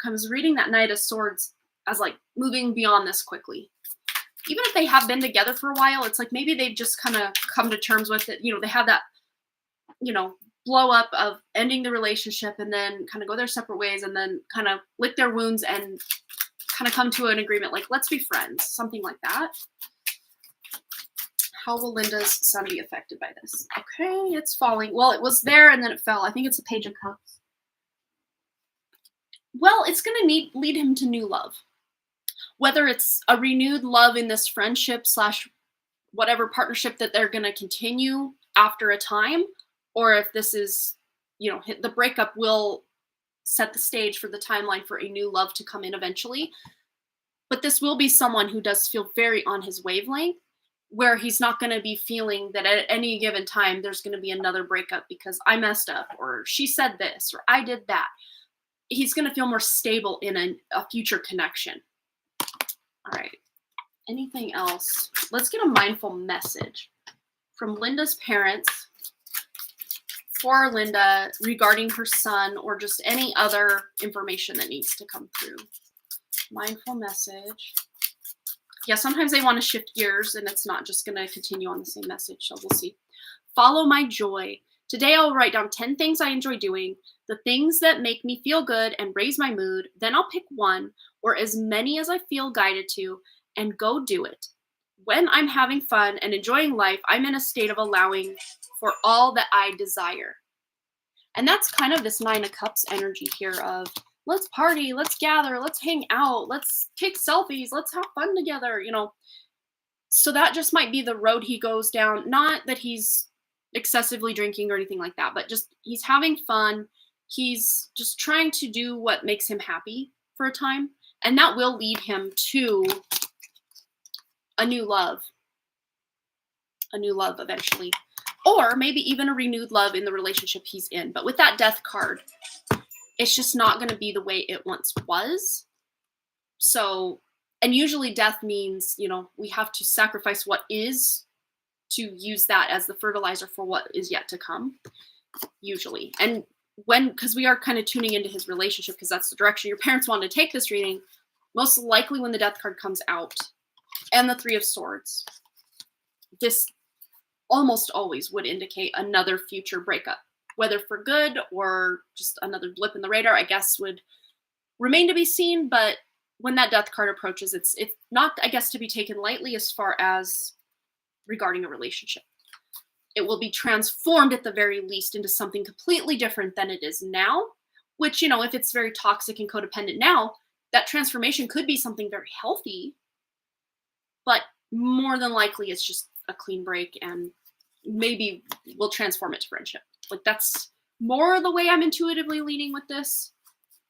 was reading that Knight of Swords as like moving beyond this quickly. Even if they have been together for a while, it's like maybe they've just kind of come to terms with it. They have that, blow up of ending the relationship and then kind of go their separate ways and then kind of lick their wounds and kind of come to an agreement, like, let's be friends, something like that. How will Linda's son be affected by this? Okay, it's falling. Well, it was there and then it fell. I think it's a Page of Cups. Well, it's going to lead him to new love. Whether it's a renewed love in this friendship / whatever partnership that they're going to continue after a time, or if this is, the breakup will set the stage for the timeline for a new love to come in eventually. But this will be someone who does feel very on his wavelength, where he's not going to be feeling that at any given time there's going to be another breakup because I messed up, or she said this, or I did that. He's going to feel more stable in a future connection. All right. Anything else? Let's get a mindful message from Linda's parents for Linda regarding her son or just any other information that needs to come through. Mindful message. Yeah, sometimes they want to shift gears and it's not just going to continue on the same message, so we'll see. Follow my joy. Today I'll write down 10 things I enjoy doing, the things that make me feel good and raise my mood. Then I'll pick one or as many as I feel guided to and go do it. When I'm having fun and enjoying life, I'm in a state of allowing for all that I desire. And that's kind of this 9 of Cups energy here of let's party, let's gather, let's hang out, let's take selfies, let's have fun together, you know. So that just might be the road he goes down. Not that he's excessively drinking or anything like that, but just he's having fun. He's just trying to do what makes him happy for a time. And that will lead him to a new love eventually. Or maybe even a renewed love in the relationship he's in. But with that Death card, it's just not going to be the way it once was. So, and usually death means, you know, we have to sacrifice what is to use that as the fertilizer for what is yet to come, usually. And because we are kind of tuning into his relationship, because that's the direction your parents want to take this reading, most likely when the Death card comes out and the 3 of Swords, this almost always would indicate another future breakup, whether for good or just another blip in the radar, I guess would remain to be seen. But when that Death card approaches, it's not, I guess, to be taken lightly as far as regarding a relationship. It will be transformed at the very least into something completely different than it is now, which, you know, if it's very toxic and codependent now, that transformation could be something very healthy, but more than likely it's just a clean break and maybe we'll transform it to friendship. Like that's more the way I'm intuitively leaning with this,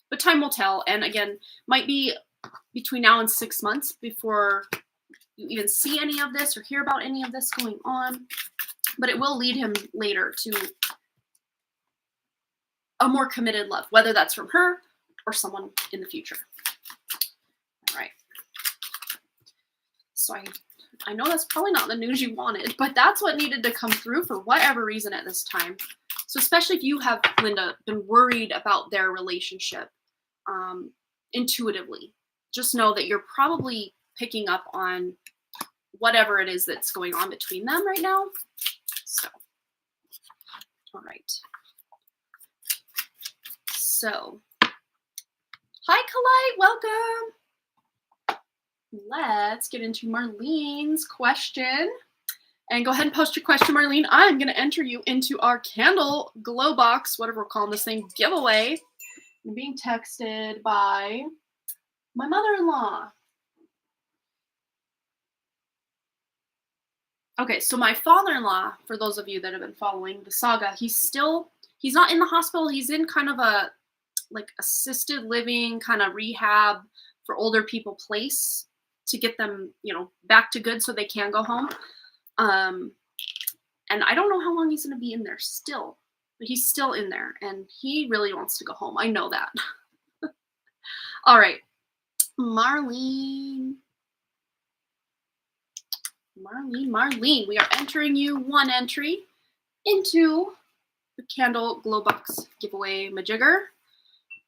but time will tell. And again, might be between now and 6 months before you even see any of this or hear about any of this going on, but it will lead him later to a more committed love, whether that's from her or someone in the future. All right. So I know that's probably not the news you wanted, but that's what needed to come through for whatever reason at this time. So especially if you have, Linda, been worried about their relationship intuitively, just know that you're probably picking up on whatever it is that's going on between them right now. So, all right. So, hi, Kalite, welcome. Let's get into Marlene's question. And go ahead and post your question, Marlene. I'm going to enter you into our candle glow box, whatever we're calling this thing, giveaway. I'm being texted by my mother-in-law. Okay, so my father-in-law, for those of you that have been following the saga, he's not in the hospital. He's in kind of a like assisted living kind of rehab for older people place to get them, you know, back to good so they can go home. And I don't know how long he's going to be in there still, but he's still in there and he really wants to go home. I know that. All right. Marlene, we are entering you one entry into the candle glow box giveaway majigger.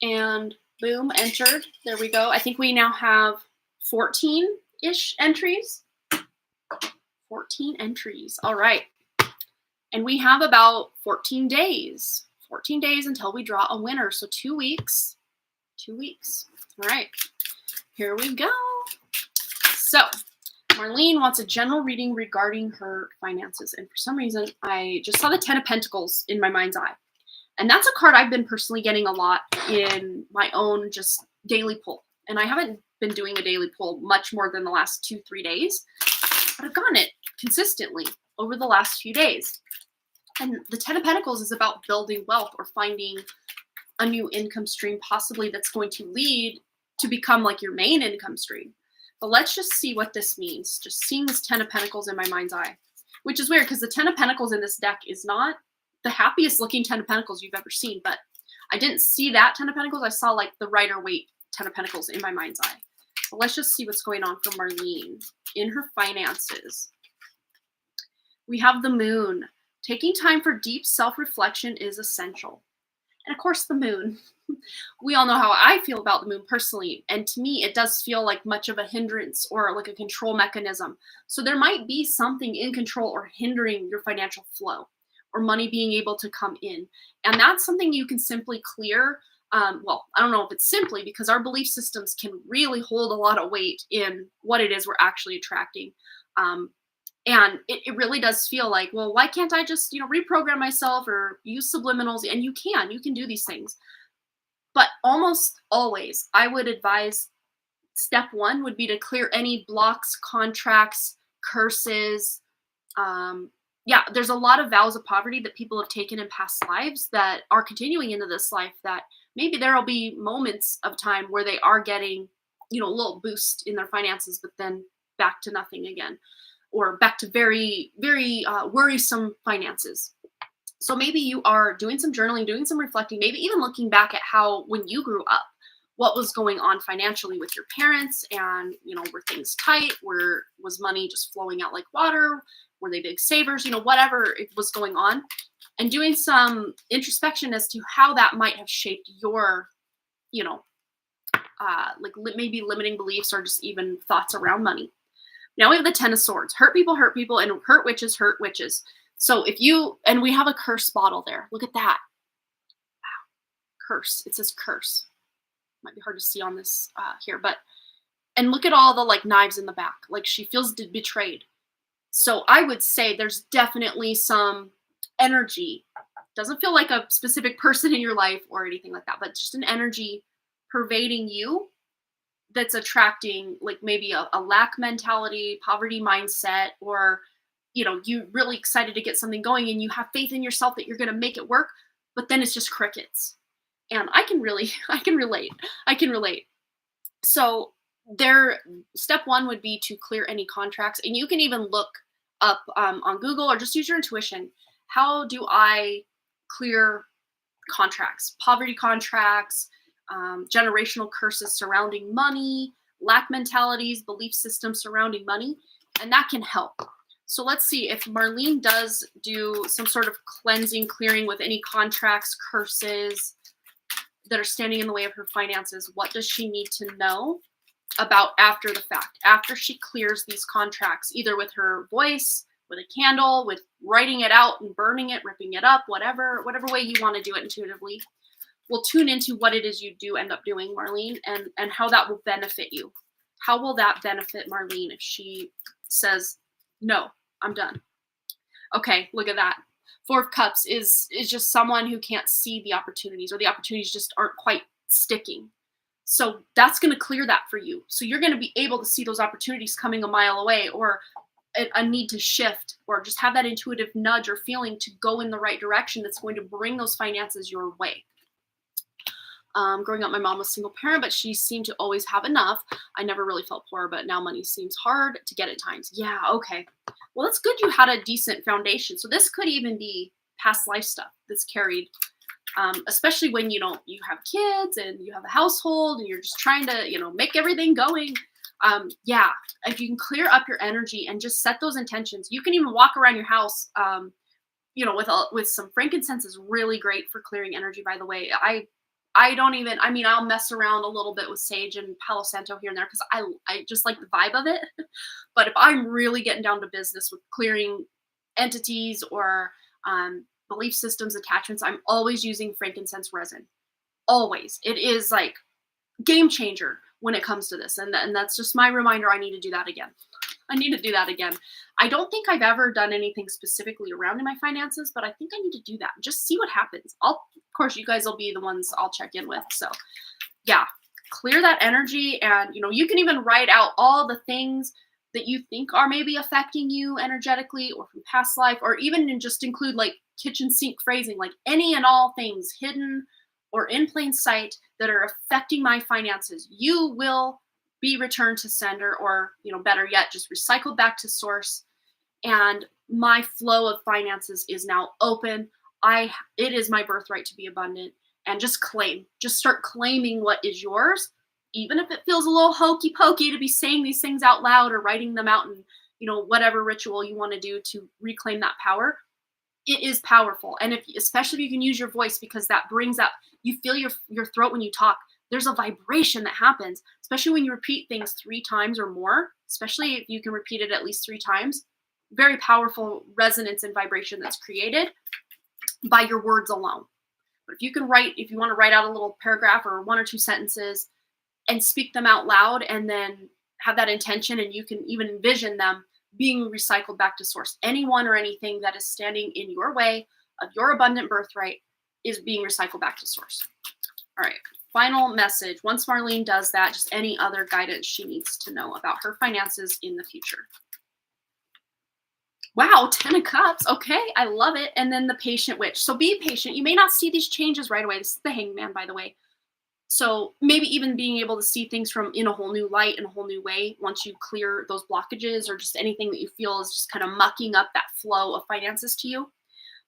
And boom, entered. There we go. I think we now have 14-ish entries. 14 entries. All right. And we have about 14 days. 14 days until we draw a winner. So 2 weeks. 2 weeks. All right. Here we go. So Marlene wants a general reading regarding her finances. And for some reason, I just saw the 10 of Pentacles in my mind's eye. And that's a card I've been personally getting a lot in my own just daily pull. And I haven't been doing a daily pull much more than the last 2-3 days. But I've gotten it consistently over the last few days. And the 10 of Pentacles is about building wealth or finding a new income stream, possibly that's going to lead to become like your main income stream. But let's just see what this means. Just seeing this 10 of Pentacles in my mind's eye, which is weird because the 10 of Pentacles in this deck is not the happiest looking 10 of Pentacles you've ever seen, but I didn't see that 10 of Pentacles. I saw like the Rider-Waite 10 of Pentacles in my mind's eye. But let's just see what's going on for Marlene in her finances. We have the Moon. Taking time for deep self-reflection is essential. And of course, the moon. We all know how I feel about the moon personally. And to me, it does feel like much of a hindrance or like a control mechanism. So there might be something in control or hindering your financial flow or money being able to come in. And that's something you can simply clear. Well, I don't know if it's simply because our belief systems can really hold a lot of weight in what it is we're actually attracting. Um, and it really does feel like, well, why can't I just, reprogram myself or use subliminals? And you can do these things. But almost always, I would advise step one would be to clear any blocks, contracts, curses. Yeah, there's a lot of vows of poverty that people have taken in past lives that are continuing into this life, that maybe there will be moments of time where they are getting, a little boost in their finances, but then back to nothing again, or back to very, very worrisome finances. So maybe you are doing some journaling, doing some reflecting, maybe even looking back at how when you grew up, what was going on financially with your parents, and were things tight? Was money just flowing out like water? Were they big savers? Whatever it was going on, and doing some introspection as to how that might have shaped your, maybe limiting beliefs or just even thoughts around money. Now we have the Ten of Swords. Hurt people, and hurt witches hurt witches. So and we have a curse bottle there. Look at that. Wow. Curse. It says curse. Might be hard to see on this here, and look at all the knives in the back. Like she feels betrayed. So I would say there's definitely some energy. Doesn't feel like a specific person in your life or anything like that, but just an energy pervading you that's attracting maybe a lack mentality, poverty mindset, or you're really excited to get something going and you have faith in yourself that you're going to make it work, but then it's just crickets. And I can relate. So step one would be to clear any contracts. And you can even look up on Google or just use your intuition. How do I clear contracts, poverty contracts, generational curses surrounding money, lack mentalities, belief systems surrounding money? And that can help. So let's see if Marlene does do some sort of cleansing, clearing with any contracts, curses that are standing in the way of her finances. What does she need to know about after the fact, after she clears these contracts, either with her voice, with a candle, with writing it out and burning it, ripping it up, whatever way you want to do it intuitively? We'll tune into what it is you do end up doing, Marlene, and how that will benefit you. How will that benefit Marlene if she says, no, I'm done? Okay, look at that. Four of Cups is just someone who can't see the opportunities, or the opportunities just aren't quite sticking. So that's going to clear that for you. So you're going to be able to see those opportunities coming a mile away, or a need to shift, or just have that intuitive nudge or feeling to go in the right direction that's going to bring those finances your way. Growing up, my mom was a single parent, but she seemed to always have enough. I never really felt poor, but now money seems hard to get at times. Yeah, okay. Well, it's good you had a decent foundation. So this could even be past life stuff that's carried, especially when, you have kids and you have a household and you're just trying to, make everything going. Yeah, if you can clear up your energy and just set those intentions, you can even walk around your house, with some frankincense is really great for clearing energy, by the way. I'll mess around a little bit with sage and Palo Santo here and there because I just like the vibe of it. But if I'm really getting down to business with clearing entities or belief systems, attachments, I'm always using frankincense resin. Always. It is like game changer when it comes to this. And that's just my reminder. I need to do that again. I don't think I've ever done anything specifically around in my finances, but I think I need to do that. Just see what happens. Of course, you guys will be the ones I'll check in with. So yeah, clear that energy. And, you can even write out all the things that you think are maybe affecting you energetically or from past life, or even just include like kitchen sink phrasing, like any and all things hidden or in plain sight that are affecting my finances. You will be returned to sender, or, better yet, just recycled back to source. And my flow of finances is now open. It is my birthright to be abundant. And just start claiming what is yours, even if it feels a little hokey pokey to be saying these things out loud or writing them out in, whatever ritual you want to do to reclaim that power. It is powerful, and especially if you can use your voice, because that brings up, you feel your throat when you talk. There's a vibration that happens, especially when you repeat things 3 times or more, especially if you can repeat it at least 3 times. Very powerful resonance and vibration that's created by your words alone. But if you want to write out a little paragraph or 1 or 2 sentences and speak them out loud, and then have that intention, and you can even envision them being recycled back to source. Anyone or anything that is standing in your way of your abundant birthright is being recycled back to source. All right, final message. Once Marlene does that, just any other guidance she needs to know about her finances in the future. Wow, 10 of Cups. Okay, I love it. And then the Patient Witch. So be patient. You may not see these changes right away. This is the Hangman, by the way. So maybe even being able to see things in a whole new light, in a whole new way, once you clear those blockages or just anything that you feel is just kind of mucking up that flow of finances to you.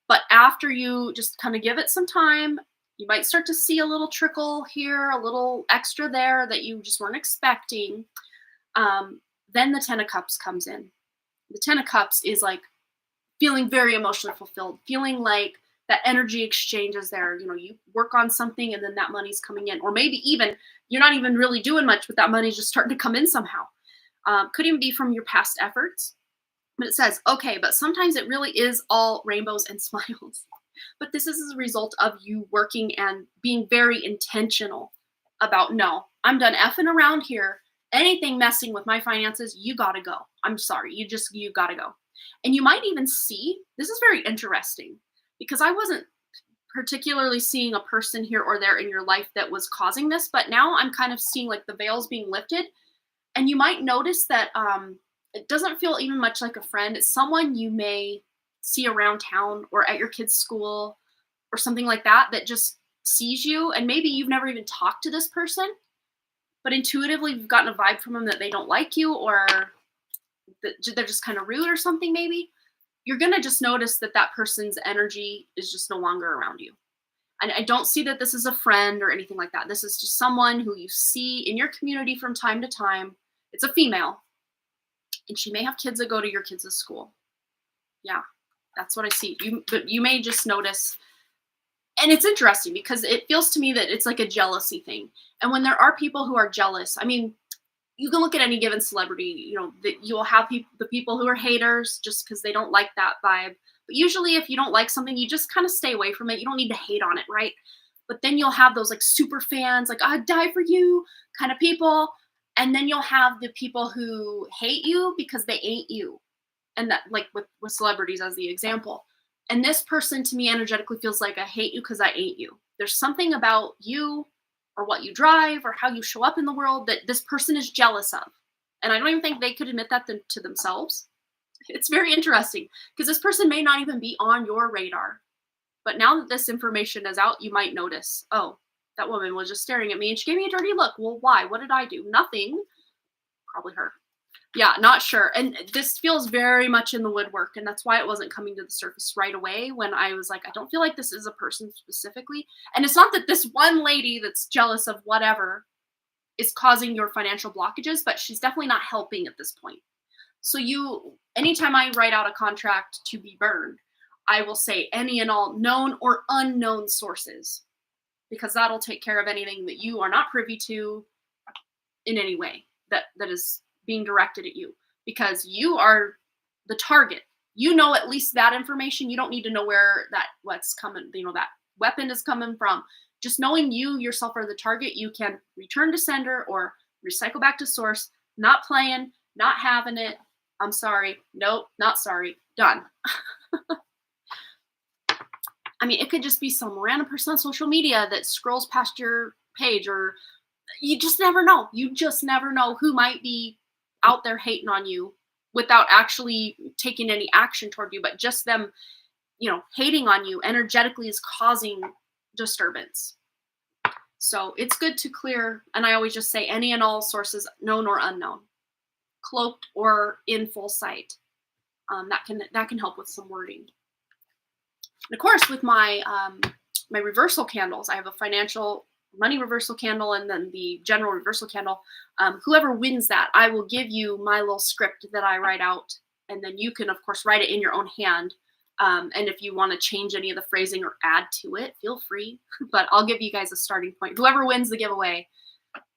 But after you just kind of give it some time, you might start to see a little trickle here, a little extra there that you just weren't expecting. Then the 10 of Cups comes in. The 10 of Cups is like feeling very emotionally fulfilled, feeling like that energy exchange is there. You work on something and then that money's coming in. Or maybe even you're not even really doing much, but that money's just starting to come in somehow. Could even be from your past efforts. But it says, okay, but sometimes it really is all rainbows and smiles. But this is as a result of you working and being very intentional about, no, I'm done effing around here. Anything messing with my finances, you gotta go. I'm sorry, you gotta go. And you might even see, this is very interesting, because I wasn't particularly seeing a person here or there in your life that was causing this, but now I'm kind of seeing like the veils being lifted. And you might notice that it doesn't feel even much like a friend. It's someone you may see around town or at your kid's school or something like that, that just sees you. And maybe you've never even talked to this person, but intuitively you've gotten a vibe from them that they don't like you, or that they're just kind of rude or something maybe. You're going to just notice that that person's energy is just no longer around you. And I don't see that this is a friend or anything like that. This is just someone who you see in your community from time to time. It's a female. And she may have kids that go to your kids' school. Yeah, that's what I see. But you may just notice. And it's interesting because it feels to me that it's like a jealousy thing. And when there are people who are jealous, I mean, you can look at any given celebrity, that you'll have the people who are haters just because they don't like that vibe. But usually if you don't like something, you just kind of stay away from it. You don't need to hate on it, right? But then you'll have those like super fans, like I'd die for you kind of people. And then you'll have the people who hate you because they ain't you. And that, like with celebrities as the example. And this person to me energetically feels like I hate you because I ain't you. There's something about you or what you drive or how you show up in the world that this person is jealous of. And I don't even think they could admit that to themselves. It's very interesting because this person may not even be on your radar. But now that this information is out, you might notice, oh, that woman was just staring at me and she gave me a dirty look. Well, why? What did I do? Nothing. Probably her. Yeah, not sure. And this feels very much in the woodwork. And that's why it wasn't coming to the surface right away when I was like, I don't feel like this is a person specifically. And it's not that this one lady that's jealous of whatever is causing your financial blockages, but she's definitely not helping at this point. So anytime I write out a contract to be burned, I will say any and all known or unknown sources, because that'll take care of anything that you are not privy to in any way that is being directed at you, because you are the target. At least that information. You don't need to know what's coming, that weapon is coming from. Just knowing you yourself are the target, you can return to sender or recycle back to source. Not playing, not having it. I'm sorry. Nope, not sorry. Done. I mean, it could just be some random person on social media that scrolls past your page, or you just never know. You just never know who might be out there hating on you without actually taking any action toward you, but just them, hating on you energetically is causing disturbance. So it's good to clear, and I always just say any and all sources, known or unknown, cloaked or in full sight. That can help with some wording. And of course, with my my reversal candles, I have a financial money reversal candle and then the general reversal candle. Whoever wins that, I will give you my little script that I write out, and then you can of course write it in your own hand And if you want to change any of the phrasing or add to it, feel free. But I'll give you guys a starting point. Whoever wins the giveaway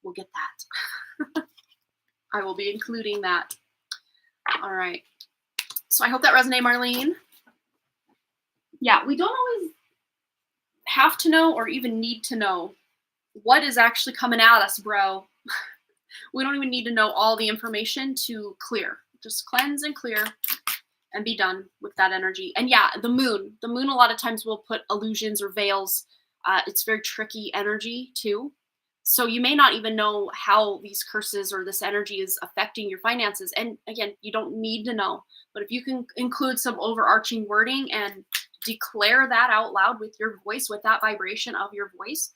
will get that. I will be including that. All right. So I hope that resonates, Marlene. Yeah, we don't always have to know or even need to know what is actually coming at us, bro. We don't even need to know all the information to clear. Just cleanse and clear and be done with that energy. And yeah, the moon a lot of times will put illusions or veils. It's very tricky energy too. So you may not even know how these curses or this energy is affecting your finances. And again, you don't need to know, but if you can include some overarching wording and declare that out loud with your voice, with that vibration of your voice,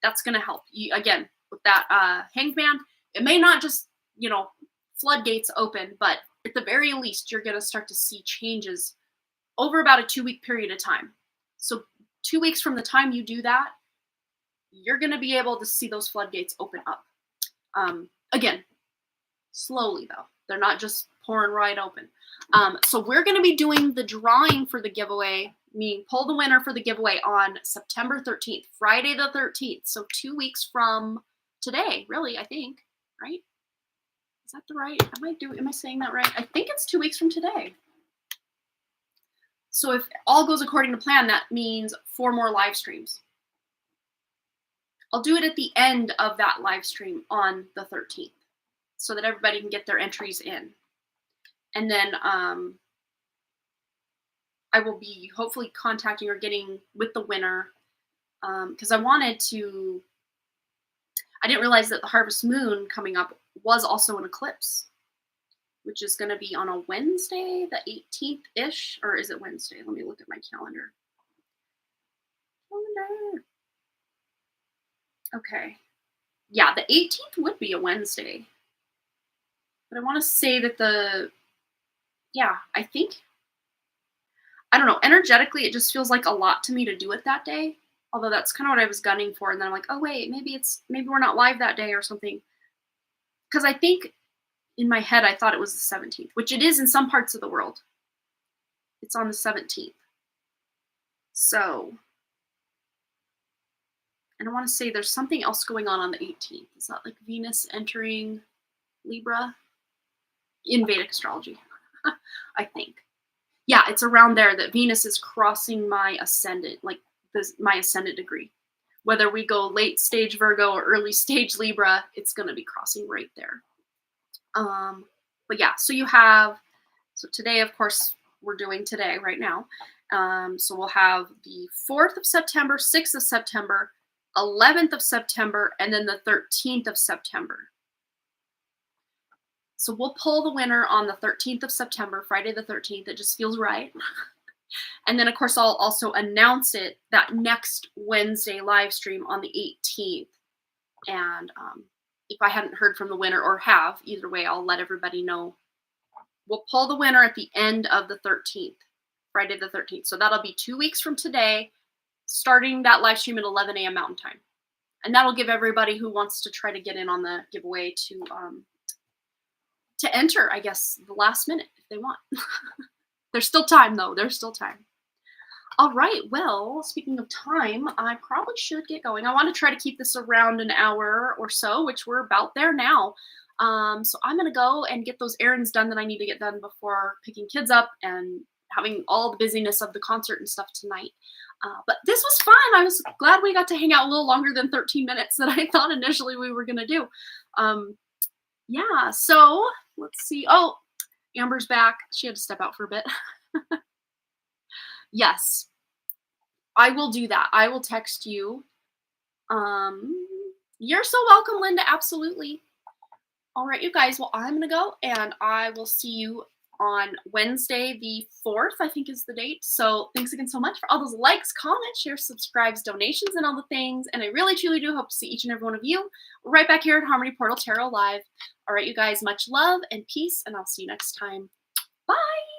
that's going to help you. Again, with that hangman, it may not just, floodgates open, but at the very least, you're going to start to see changes over about a 2-week period of time. So 2 weeks from the time you do that, you're going to be able to see those floodgates open up. Again, slowly though. They're not just pouring right open. So we're going to be doing the drawing for the giveaway, meaning pull the winner for the giveaway on September 13th, Friday the 13th. So 2 weeks from today, really, I think, right? Is that the right? Am I saying that right? I think it's 2 weeks from today. So if all goes according to plan, that means 4 more live streams. I'll do it at the end of that live stream on the 13th so that everybody can get their entries in. And then I will be hopefully contacting or getting with the winner because I didn't realize that the harvest moon coming up was also an eclipse, which is going to be on a Wednesday, the 18th-ish, or is it Wednesday? Let me look at my calendar. Okay. Yeah, the 18th would be a Wednesday. But I want to say that I don't know, energetically, it just feels like a lot to me to do it that day. Although that's kind of what I was gunning for. And then I'm like, oh, wait, maybe we're not live that day or something. Because I think in my head, I thought it was the 17th, which it is in some parts of the world. It's on the 17th. So, and I want to say there's something else going on the 18th. Is that like Venus entering Libra? In Vedic astrology, I think. Yeah, it's around there that Venus is crossing my ascendant, like my ascendant degree. Whether we go late stage Virgo or early stage Libra, it's going to be crossing right there. But yeah, so today, of course, we're doing today right now. So we'll have the 4th of September, 6th of September, 11th of September, and then the 13th of September. So we'll pull the winner on the 13th of September, Friday the 13th. It just feels right. And then, of course, I'll also announce it that next Wednesday live stream on the 18th. And if I hadn't heard from the winner or have, either way, I'll let everybody know. We'll pull the winner at the end of the 13th, Friday the 13th. So that'll be 2 weeks from today, starting that live stream at 11 a.m. Mountain Time. And that'll give everybody who wants to try to get in on the giveaway to enter, I guess, the last minute if they want. There's still time, though. There's still time. All right. Well, speaking of time, I probably should get going. I want to try to keep this around an hour or so, which we're about there now. So I'm going to go and get those errands done that I need to get done before picking kids up and having all the busyness of the concert and stuff tonight. But this was fun. I was glad we got to hang out a little longer than 13 minutes that I thought initially we were going to do. Yeah, so let's see. Oh, Amber's back. She had to step out for a bit. Yes, I will do that. I will text you. You're so welcome, Linda. Absolutely. All right, you guys. Well, I'm going to go, and I will see you on Wednesday the 4th, I think is the date. So thanks again so much for all those likes, comments, shares, subscribes, donations, and all the things. And I really, truly do hope to see each and every one of you right back here at Harmony Portal Tarot Live. All right, you guys, much love and peace, and I'll see you next time. Bye.